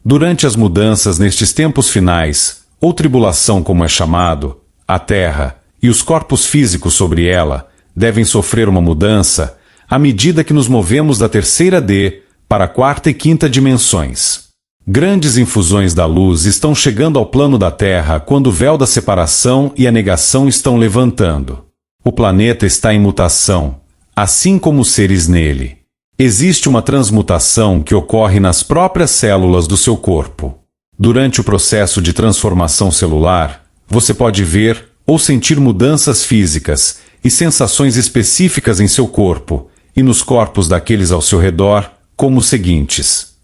Durante as mudanças nestes tempos finais, ou tribulação como é chamado, a Terra e os corpos físicos sobre ela devem sofrer uma mudança à medida que nos movemos da terceira D para a quarta e quinta dimensões. Grandes infusões da luz estão chegando ao plano da Terra quando o véu da separação e a negação estão levantando. O planeta está em mutação, assim como os seres nele. Existe uma transmutação que ocorre nas próprias células do seu corpo. Durante o processo de transformação celular, você pode ver ou sentir mudanças físicas e sensações específicas em seu corpo e nos corpos daqueles ao seu redor, como os seguintes.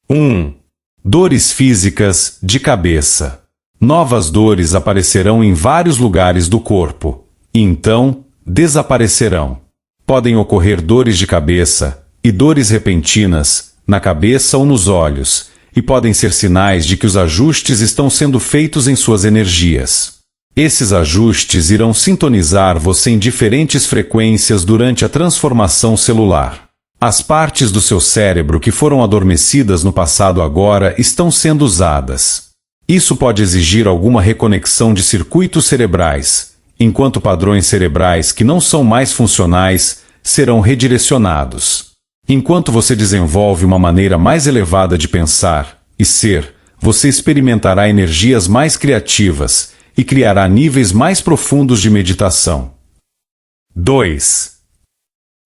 1. Dores físicas de cabeça. Novas dores aparecerão em vários lugares do corpo, e então desaparecerão. Podem ocorrer dores de cabeça e dores repentinas na cabeça ou nos olhos, e podem ser sinais de que os ajustes estão sendo feitos em suas energias. Esses ajustes irão sintonizar você em diferentes frequências durante a transformação celular. As partes do seu cérebro que foram adormecidas no passado agora estão sendo usadas. Isso pode exigir alguma reconexão de circuitos cerebrais, enquanto padrões cerebrais que não são mais funcionais serão redirecionados. Enquanto você desenvolve uma maneira mais elevada de pensar e ser, você experimentará energias mais criativas e criará níveis mais profundos de meditação. 2.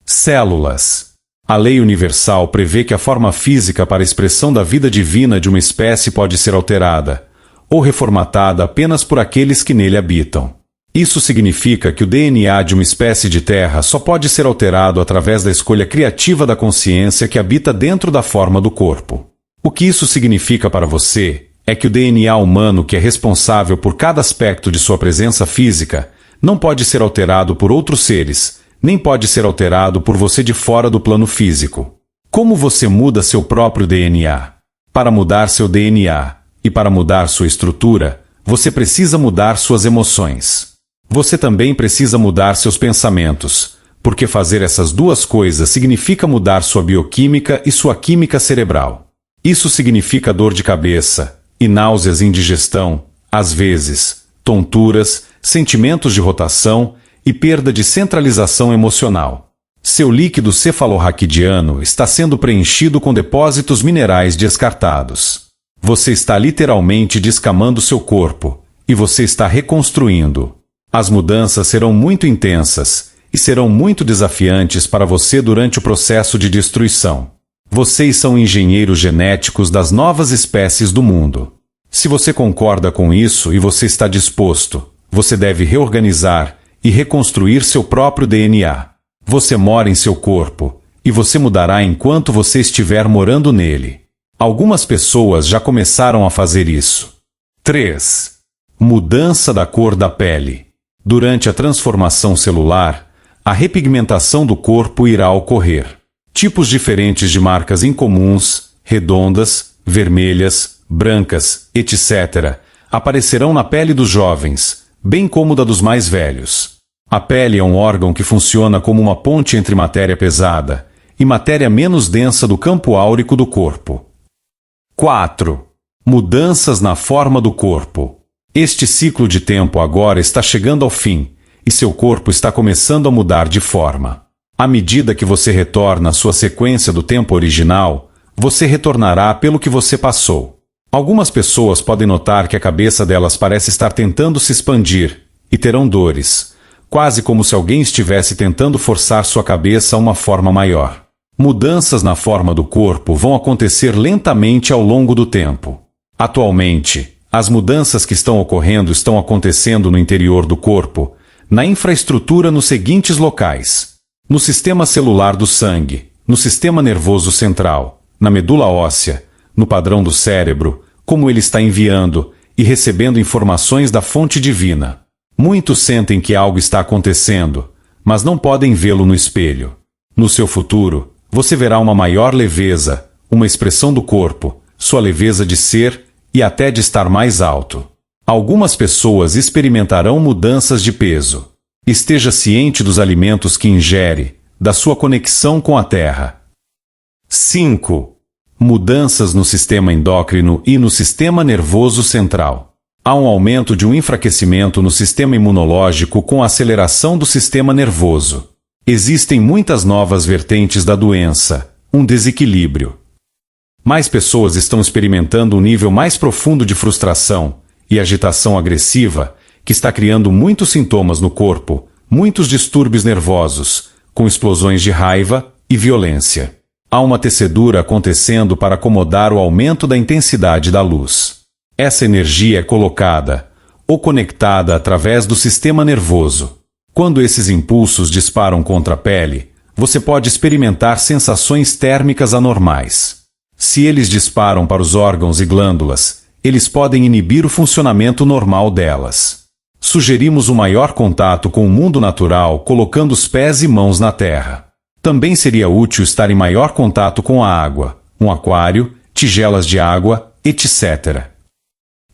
Células. A lei universal prevê que a forma física para a expressão da vida divina de uma espécie pode ser alterada, ou reformatada apenas por aqueles que nele habitam. Isso significa que o DNA de uma espécie de terra só pode ser alterado através da escolha criativa da consciência que habita dentro da forma do corpo. O que isso significa para você é que o DNA humano que é responsável por cada aspecto de sua presença física não pode ser alterado por outros seres, nem pode ser alterado por você de fora do plano físico. Como você muda seu próprio DNA? Para mudar seu DNA e para mudar sua estrutura, você precisa mudar suas emoções. Você também precisa mudar seus pensamentos, porque fazer essas duas coisas significa mudar sua bioquímica e sua química cerebral. Isso significa dor de cabeça e náuseas e indigestão, às vezes, tonturas, sentimentos de rotação e perda de centralização emocional. Seu líquido cefalorraquidiano está sendo preenchido com depósitos minerais descartados. Você está literalmente descamando seu corpo, e você está reconstruindo. As mudanças serão muito intensas, e serão muito desafiantes para você durante o processo de destruição. Vocês são engenheiros genéticos das novas espécies do mundo. Se você concorda com isso e você está disposto, você deve reorganizar e reconstruir seu próprio DNA. Você mora em seu corpo, e você mudará enquanto você estiver morando nele. Algumas pessoas já começaram a fazer isso. 3. Mudança da cor da pele. Durante a transformação celular, a repigmentação do corpo irá ocorrer. Tipos diferentes de marcas incomuns, redondas, vermelhas, brancas, etc., aparecerão na pele dos jovens, bem como da dos mais velhos. A pele é um órgão que funciona como uma ponte entre matéria pesada e matéria menos densa do campo áurico do corpo. 4. Mudanças na forma do corpo. Este ciclo de tempo agora está chegando ao fim, e seu corpo está começando a mudar de forma. À medida que você retorna à sua sequência do tempo original, você retornará pelo que você passou. Algumas pessoas podem notar que a cabeça delas parece estar tentando se expandir, e terão dores, quase como se alguém estivesse tentando forçar sua cabeça a uma forma maior. Mudanças na forma do corpo vão acontecer lentamente ao longo do tempo. Atualmente, as mudanças que estão ocorrendo estão acontecendo no interior do corpo, na infraestrutura nos seguintes locais: no sistema celular do sangue, no sistema nervoso central, na medula óssea, no padrão do cérebro, como ele está enviando e recebendo informações da fonte divina. Muitos sentem que algo está acontecendo, mas não podem vê-lo no espelho. No seu futuro, você verá uma maior leveza, uma expressão do corpo, sua leveza de ser e até de estar mais alto. Algumas pessoas experimentarão mudanças de peso. Esteja ciente dos alimentos que ingere, da sua conexão com a Terra. 5. mudanças no sistema endócrino e no sistema nervoso central. Há um aumento de um enfraquecimento no sistema imunológico com a aceleração do sistema nervoso. Existem muitas novas vertentes da doença, um desequilíbrio. Mais pessoas estão experimentando um nível mais profundo de frustração e agitação agressiva, que está criando muitos sintomas no corpo, muitos distúrbios nervosos, com explosões de raiva e violência. Há uma tecedura acontecendo para acomodar o aumento da intensidade da luz. Essa energia é colocada ou conectada através do sistema nervoso. Quando esses impulsos disparam contra a pele, você pode experimentar sensações térmicas anormais. Se eles disparam para os órgãos e glândulas, eles podem inibir o funcionamento normal delas. Sugerimos um maior contato com o mundo natural colocando os pés e mãos na terra. Também seria útil estar em maior contato com a água, um aquário, tigelas de água, etc.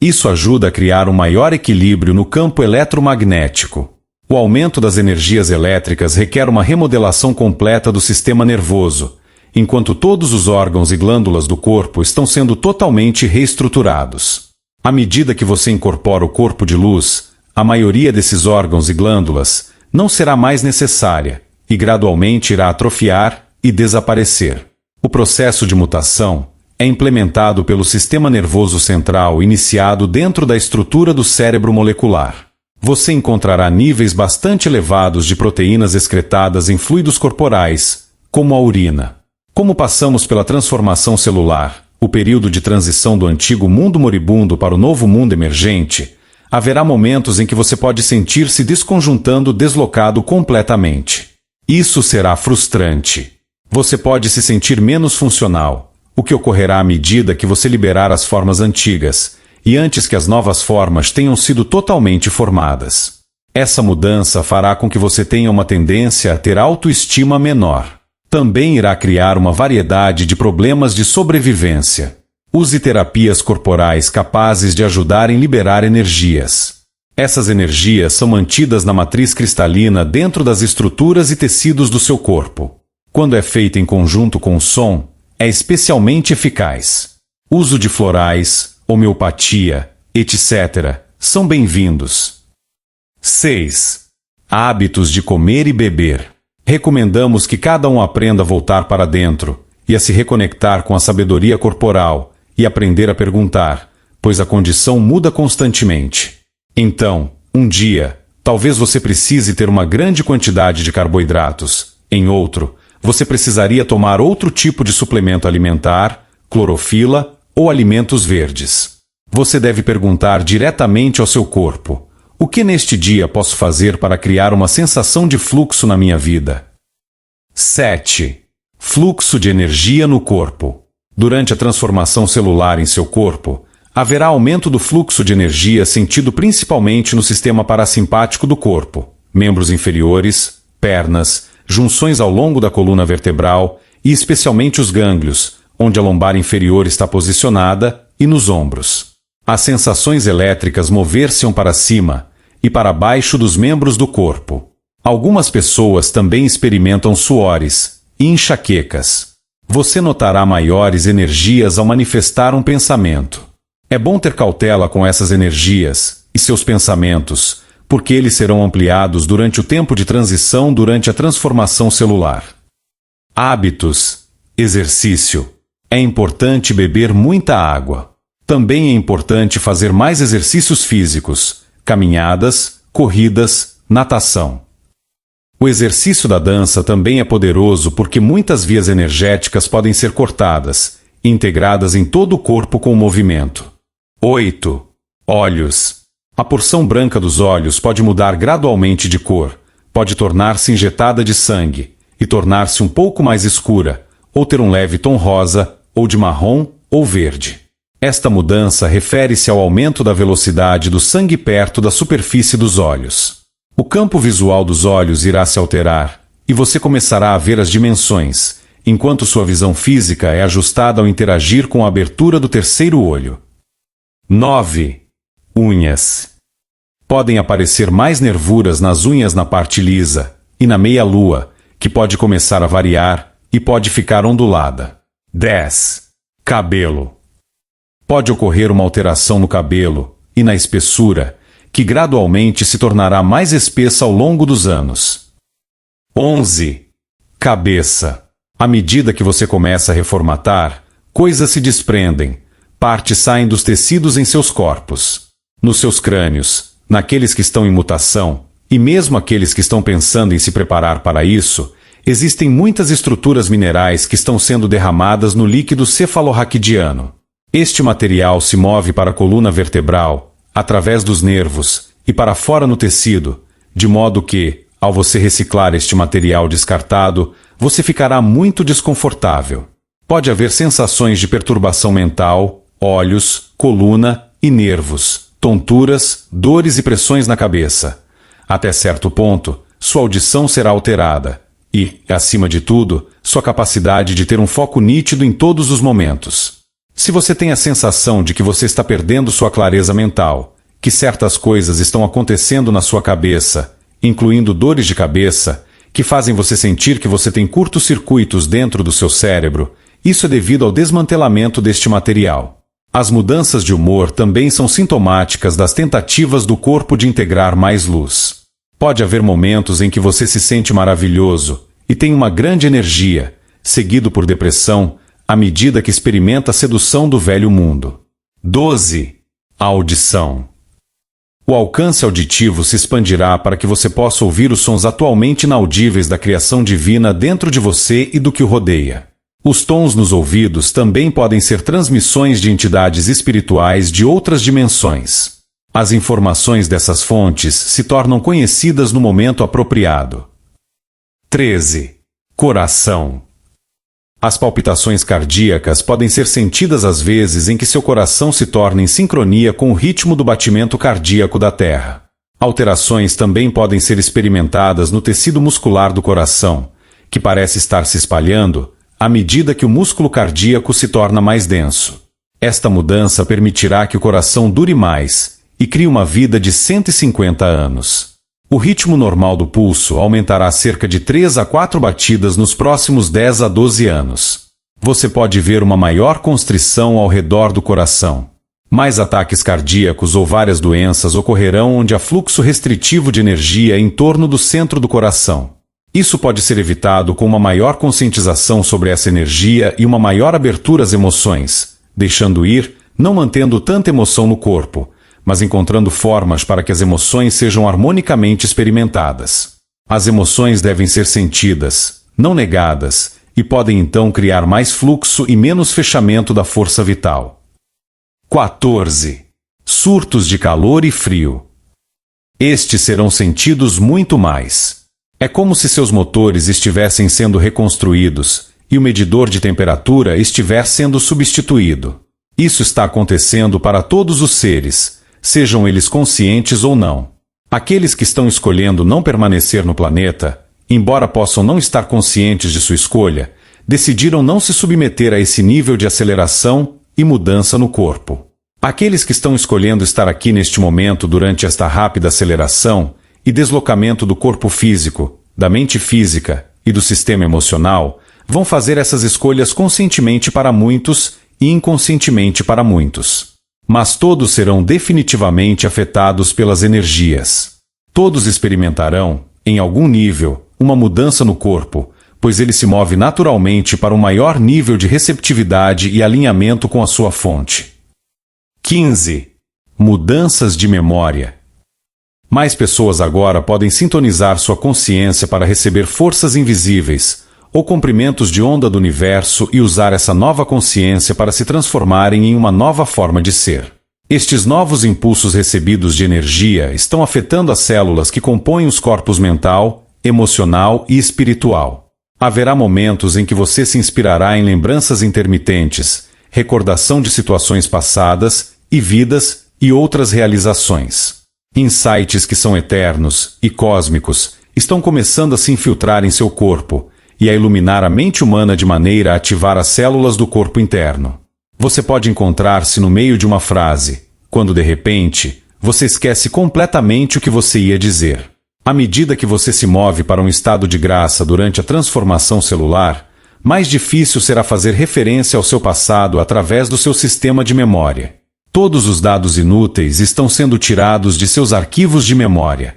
Isso ajuda a criar um maior equilíbrio no campo eletromagnético. O aumento das energias elétricas requer uma remodelação completa do sistema nervoso, enquanto todos os órgãos e glândulas do corpo estão sendo totalmente reestruturados. À medida que você incorpora o corpo de luz, a maioria desses órgãos e glândulas não será mais necessária e gradualmente irá atrofiar e desaparecer. O processo de mutação é implementado pelo sistema nervoso central iniciado dentro da estrutura do cérebro molecular. Você encontrará níveis bastante elevados de proteínas excretadas em fluidos corporais, como a urina. Como passamos pela transformação celular, o período de transição do antigo mundo moribundo para o novo mundo emergente, haverá momentos em que você pode sentir-se desconjuntando deslocado completamente. Isso será frustrante. Você pode se sentir menos funcional, o que ocorrerá à medida que você liberar as formas antigas, e antes que as novas formas tenham sido totalmente formadas. Essa mudança fará com que você tenha uma tendência a ter autoestima menor. Também irá criar uma variedade de problemas de sobrevivência. Use terapias corporais capazes de ajudar em liberar energias. Essas energias são mantidas na matriz cristalina dentro das estruturas e tecidos do seu corpo. Quando é feita em conjunto com o som, é especialmente eficaz. Uso de florais, homeopatia, etc., são bem-vindos. 6. Hábitos de comer e beber. Recomendamos que cada um aprenda a voltar para dentro e a se reconectar com a sabedoria corporal e aprender a perguntar, pois a condição muda constantemente. Então, um dia, talvez você precise ter uma grande quantidade de carboidratos. Em outro, você precisaria tomar outro tipo de suplemento alimentar, clorofila ou alimentos verdes. Você deve perguntar diretamente ao seu corpo: o que neste dia posso fazer para criar uma sensação de fluxo na minha vida? 7. Fluxo de energia no corpo. Durante a transformação celular em seu corpo, haverá aumento do fluxo de energia sentido principalmente no sistema parasimpático do corpo, membros inferiores, pernas, junções ao longo da coluna vertebral e especialmente os gânglios, onde a lombar inferior está posicionada, e nos ombros. As sensações elétricas mover-se-ão para cima e para baixo dos membros do corpo. Algumas pessoas também experimentam suores e enxaquecas. Você notará maiores energias ao manifestar um pensamento. É bom ter cautela com essas energias e seus pensamentos, porque eles serão ampliados durante o tempo de transição durante a transformação celular. Hábitos. Exercício. É importante beber muita água. Também é importante fazer mais exercícios físicos, caminhadas, corridas, natação. O exercício da dança também é poderoso porque muitas vias energéticas podem ser cortadas e integradas em todo o corpo com o movimento. 8. Olhos. A porção branca dos olhos pode mudar gradualmente de cor, pode tornar-se injetada de sangue e tornar-se um pouco mais escura, ou ter um leve tom rosa, ou de marrom ou verde. Esta mudança refere-se ao aumento da velocidade do sangue perto da superfície dos olhos. O campo visual dos olhos irá se alterar, e você começará a ver as dimensões, enquanto sua visão física é ajustada ao interagir com a abertura do terceiro olho. 9. Unhas. Podem aparecer mais nervuras nas unhas na parte lisa e na meia-lua, que pode começar a variar e pode ficar ondulada. 10. Cabelo. Pode ocorrer uma alteração no cabelo e na espessura, que gradualmente se tornará mais espessa ao longo dos anos. 11. Cabeça. À medida que você começa a reformatar, coisas se desprendem, partes saem dos tecidos em seus corpos, nos seus crânios, naqueles que estão em mutação, e mesmo aqueles que estão pensando em se preparar para isso, existem muitas estruturas minerais que estão sendo derramadas no líquido cefalorraquidiano. Este material se move para a coluna vertebral, através dos nervos, e para fora no tecido, de modo que, ao você reciclar este material descartado, você ficará muito desconfortável. Pode haver sensações de perturbação mental, olhos, coluna e nervos, tonturas, dores e pressões na cabeça. Até certo ponto, sua audição será alterada e, acima de tudo, sua capacidade de ter um foco nítido em todos os momentos. Se você tem a sensação de que você está perdendo sua clareza mental, que certas coisas estão acontecendo na sua cabeça, incluindo dores de cabeça, que fazem você sentir que você tem curtos-circuitos dentro do seu cérebro, isso é devido ao desmantelamento deste material. As mudanças de humor também são sintomáticas das tentativas do corpo de integrar mais luz. Pode haver momentos em que você se sente maravilhoso e tem uma grande energia, seguido por depressão, à medida que experimenta a sedução do velho mundo. 12. A audição. O alcance auditivo se expandirá para que você possa ouvir os sons atualmente inaudíveis da criação divina dentro de você e do que o rodeia. Os tons nos ouvidos também podem ser transmissões de entidades espirituais de outras dimensões. As informações dessas fontes se tornam conhecidas no momento apropriado. 13. Coração. As palpitações cardíacas podem ser sentidas às vezes em que seu coração se torna em sincronia com o ritmo do batimento cardíaco da Terra. Alterações também podem ser experimentadas no tecido muscular do coração, que parece estar se espalhando à medida que o músculo cardíaco se torna mais denso. Esta mudança permitirá que o coração dure mais e crie uma vida de 150 anos. O ritmo normal do pulso aumentará cerca de 3 a 4 batidas nos próximos 10 a 12 anos. Você pode ver uma maior constrição ao redor do coração. Mais ataques cardíacos ou várias doenças ocorrerão onde há fluxo restritivo de energia em torno do centro do coração. Isso pode ser evitado com uma maior conscientização sobre essa energia e uma maior abertura às emoções, deixando ir, não mantendo tanta emoção no corpo, mas encontrando formas para que as emoções sejam harmonicamente experimentadas. As emoções devem ser sentidas, não negadas, e podem então criar mais fluxo e menos fechamento da força vital. 14. Surtos de calor e frio. Estes serão sentidos muito mais. É como se seus motores estivessem sendo reconstruídos e o medidor de temperatura estiver sendo substituído. Isso está acontecendo para todos os seres, sejam eles conscientes ou não. Aqueles que estão escolhendo não permanecer no planeta, embora possam não estar conscientes de sua escolha, decidiram não se submeter a esse nível de aceleração e mudança no corpo. Aqueles que estão escolhendo estar aqui neste momento durante esta rápida aceleração e deslocamento do corpo físico, da mente física e do sistema emocional, vão fazer essas escolhas conscientemente para muitos e inconscientemente para muitos. Mas todos serão definitivamente afetados pelas energias. Todos experimentarão, em algum nível, uma mudança no corpo, pois ele se move naturalmente para um maior nível de receptividade e alinhamento com a sua fonte. 15. Mudanças de memória. Mais pessoas agora podem sintonizar sua consciência para receber forças invisíveis, ou comprimentos de onda do universo e usar essa nova consciência para se transformarem em uma nova forma de ser. Estes novos impulsos recebidos de energia estão afetando as células que compõem os corpos mental, emocional e espiritual. Haverá momentos em que você se inspirará em lembranças intermitentes, recordação de situações passadas e vidas e outras realizações. Insights que são eternos e cósmicos estão começando a se infiltrar em seu corpo e a iluminar a mente humana de maneira a ativar as células do corpo interno. Você pode encontrar-se no meio de uma frase, quando de repente, você esquece completamente o que você ia dizer. À medida que você se move para um estado de graça durante a transformação celular, Mais difícil será fazer referência ao seu passado através do seu sistema de memória. Todos os dados inúteis estão sendo tirados de seus arquivos de memória.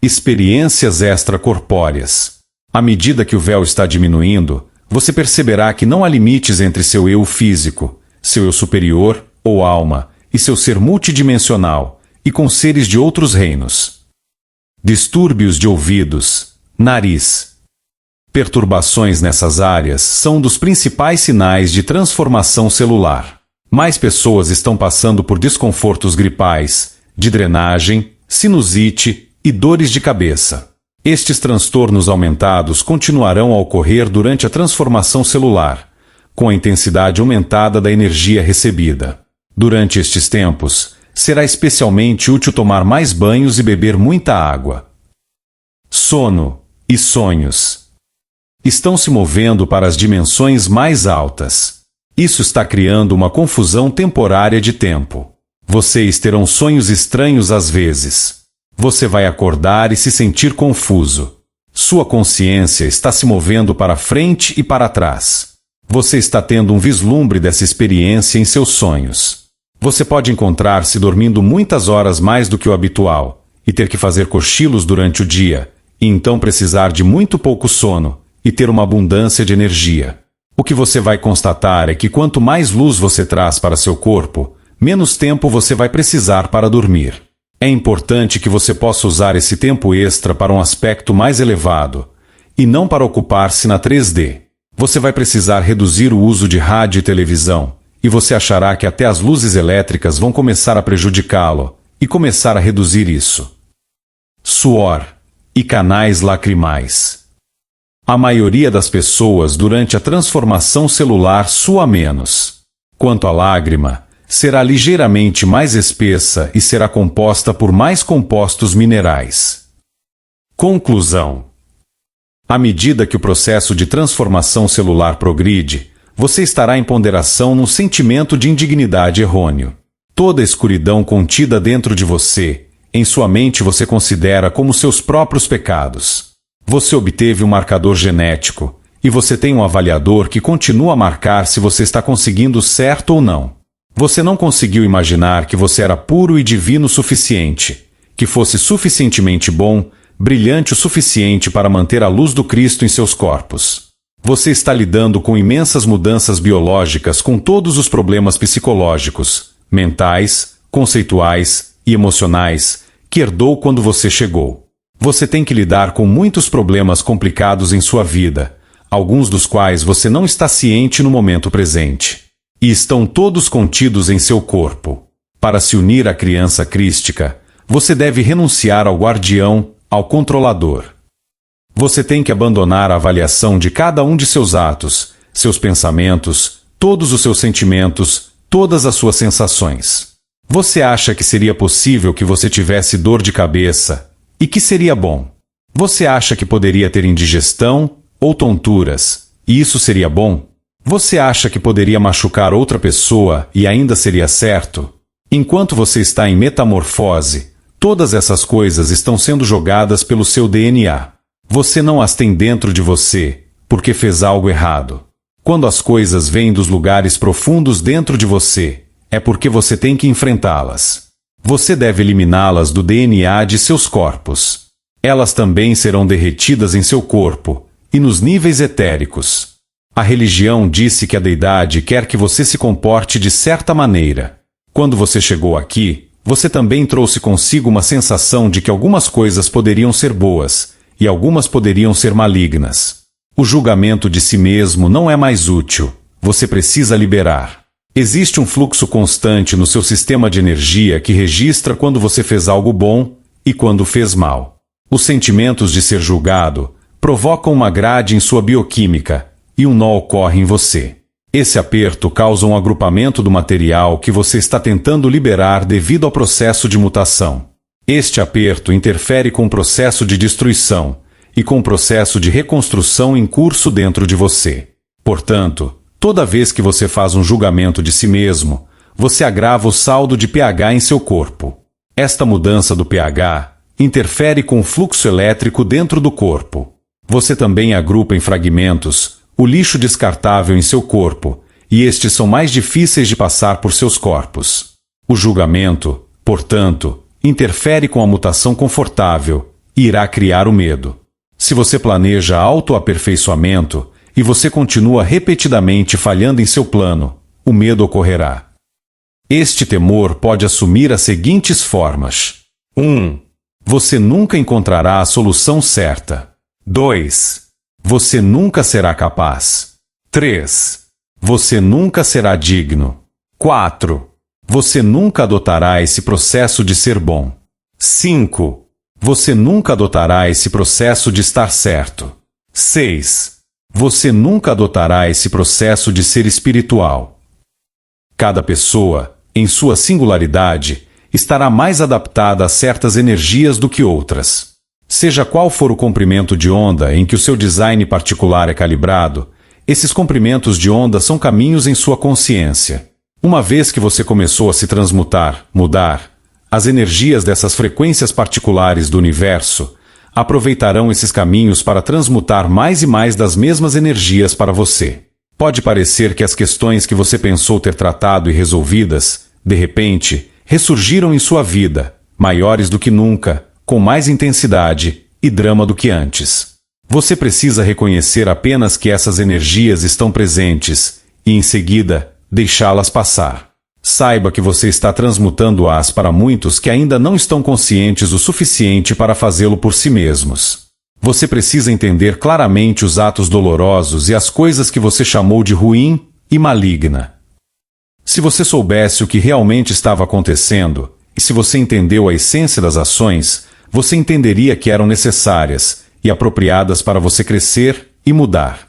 Experiências extracorpóreas. À medida que o véu está diminuindo, você perceberá que não há limites entre seu eu físico, seu eu superior, ou alma, e seu ser multidimensional, e com seres de outros reinos. Distúrbios de ouvidos, nariz. Perturbações nessas áreas são um dos principais sinais de transformação celular. Mais pessoas estão passando por desconfortos gripais, de drenagem, sinusite e dores de cabeça. Estes transtornos aumentados continuarão a ocorrer durante a transformação celular, com a intensidade aumentada da energia recebida. Durante estes tempos, será especialmente útil tomar mais banhos e beber muita água. Sono e sonhos estão se movendo para as dimensões mais altas. Isso está criando uma confusão temporária de tempo. Vocês terão sonhos estranhos às vezes. Você vai acordar e se sentir confuso. Sua consciência está se movendo para frente e para trás. Você está tendo um vislumbre dessa experiência em seus sonhos. Você pode encontrar-se dormindo muitas horas mais do que o habitual, e ter que fazer cochilos durante o dia, e então precisar de muito pouco sono, e ter uma abundância de energia. O que você vai constatar é que quanto mais luz você traz para seu corpo, menos tempo você vai precisar para dormir. É importante que você possa usar esse tempo extra para um aspecto mais elevado, e não para ocupar-se na 3D. Você vai precisar reduzir o uso de rádio e televisão, e você achará que até as luzes elétricas vão começar a prejudicá-lo, e começar a reduzir isso. Suor e canais lacrimais. A maioria das pessoas durante a transformação celular sua menos. Quanto à lágrima, será ligeiramente mais espessa e será composta por mais compostos minerais. Conclusão. À medida que o processo de transformação celular progride, você estará em ponderação num sentimento de indignidade errôneo. Toda a escuridão contida dentro de você, em sua mente você considera como seus próprios pecados. Você obteve um marcador genético, e você tem um avaliador que continua a marcar se você está conseguindo certo ou não. Você não conseguiu imaginar que você era puro e divino o suficiente, que fosse suficientemente bom, brilhante o suficiente para manter a luz do Cristo em seus corpos. Você está lidando com imensas mudanças biológicas com todos os problemas psicológicos, mentais, conceituais e emocionais que herdou quando você chegou. Você tem que lidar com muitos problemas complicados em sua vida, alguns dos quais você não está ciente no momento presente. E estão todos contidos em seu corpo. Para se unir à criança crística, você deve renunciar ao guardião, ao controlador. Você tem que abandonar a avaliação de cada um de seus atos, seus pensamentos, todos os seus sentimentos, todas as suas sensações. Você acha que seria possível que você tivesse dor de cabeça, e que seria bom. Você acha que poderia ter indigestão ou tonturas, e isso seria bom? Você acha que poderia machucar outra pessoa e ainda seria certo? Enquanto você está em metamorfose, todas essas coisas estão sendo jogadas pelo seu DNA. Você não as tem dentro de você, porque fez algo errado. Quando as coisas vêm dos lugares profundos dentro de você, é porque você tem que enfrentá-las. Você deve eliminá-las do DNA de seus corpos. Elas também serão derretidas em seu corpo, e nos níveis etéricos. A religião disse que a deidade quer que você se comporte de certa maneira. Quando você chegou aqui, você também trouxe consigo uma sensação de que algumas coisas poderiam ser boas, e algumas poderiam ser malignas. O julgamento de si mesmo não é mais útil. Você precisa liberar. Existe um fluxo constante no seu sistema de energia que registra quando você fez algo bom e quando fez mal. Os sentimentos de ser julgado provocam uma grade em sua bioquímica, e um nó ocorre em você. Esse aperto causa um agrupamento do material que você está tentando liberar devido ao processo de mutação. Este aperto interfere com o processo de destruição e com o processo de reconstrução em curso dentro de você. Portanto, toda vez que você faz um julgamento de si mesmo, você agrava o saldo de pH em seu corpo. Esta mudança do pH interfere com o fluxo elétrico dentro do corpo. Você também agrupa em fragmentos, o lixo descartável em seu corpo, e estes são mais difíceis de passar por seus corpos. O julgamento, portanto, interfere com a mutação confortável e irá criar o medo. Se você planeja autoaperfeiçoamento e você continua repetidamente falhando em seu plano, o medo ocorrerá. Este temor pode assumir as seguintes formas. 1. Você nunca encontrará a solução certa. 2. Você nunca será capaz. 3. Você nunca será digno. 4. Você nunca adotará esse processo de ser bom. 5. Você nunca adotará esse processo de estar certo. 6. Você nunca adotará esse processo de ser espiritual. Cada pessoa, em sua singularidade, estará mais adaptada a certas energias do que outras. Seja qual for o comprimento de onda em que o seu design particular é calibrado, esses comprimentos de onda são caminhos em sua consciência. Uma vez que você começou a se transmutar, mudar, as energias dessas frequências particulares do universo aproveitarão esses caminhos para transmutar mais e mais das mesmas energias para você. Pode parecer que as questões que você pensou ter tratado e resolvidas, de repente, ressurgiram em sua vida, maiores do que nunca, com mais intensidade e drama do que antes. Você precisa reconhecer apenas que essas energias estão presentes e, em seguida, deixá-las passar. Saiba que você está transmutando-as para muitos que ainda não estão conscientes o suficiente para fazê-lo por si mesmos. Você precisa entender claramente os atos dolorosos e as coisas que você chamou de ruim e maligna. Se você soubesse o que realmente estava acontecendo, e se você entendeu a essência das ações, você entenderia que eram necessárias e apropriadas para você crescer e mudar.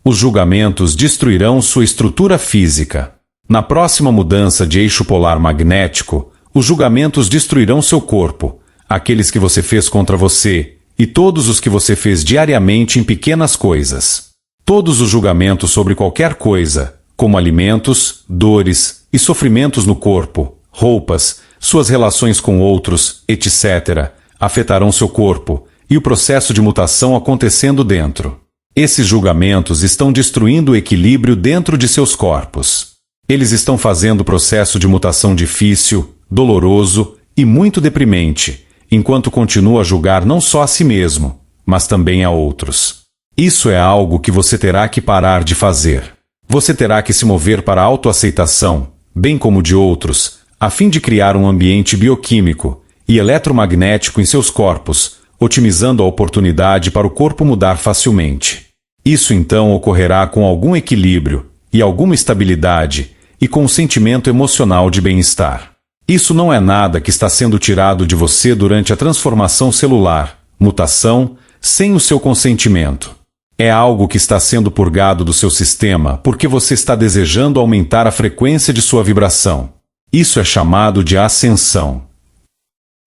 Os julgamentos destruirão sua estrutura física. Na próxima mudança de eixo polar magnético, os julgamentos destruirão seu corpo, aqueles que você fez contra você, e todos os que você fez diariamente em pequenas coisas. Todos os julgamentos sobre qualquer coisa, como alimentos, dores e sofrimentos no corpo, roupas, suas relações com outros, etc., afetarão seu corpo, e o processo de mutação acontecendo dentro. Esses julgamentos estão destruindo o equilíbrio dentro de seus corpos. Eles estão fazendo o processo de mutação difícil, doloroso e muito deprimente, enquanto continua a julgar não só a si mesmo, mas também a outros. Isso é algo que você terá que parar de fazer. Você terá que se mover para a autoaceitação, bem como de outros, a fim de criar um ambiente bioquímico e eletromagnético em seus corpos, otimizando a oportunidade para o corpo mudar facilmente. Isso então ocorrerá com algum equilíbrio e alguma estabilidade e com um sentimento emocional de bem-estar. Isso não é nada que está sendo tirado de você durante a transformação celular, mutação, sem o seu consentimento. É algo que está sendo purgado do seu sistema porque você está desejando aumentar a frequência de sua vibração. Isso é chamado de ascensão.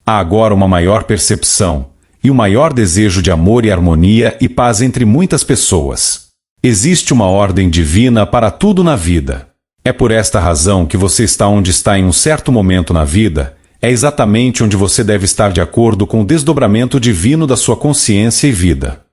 Há agora uma maior percepção e um maior desejo de amor e harmonia e paz entre muitas pessoas. Existe uma ordem divina para tudo na vida. É por esta razão que você está onde está em um certo momento na vida, é exatamente onde você deve estar de acordo com o desdobramento divino da sua consciência e vida.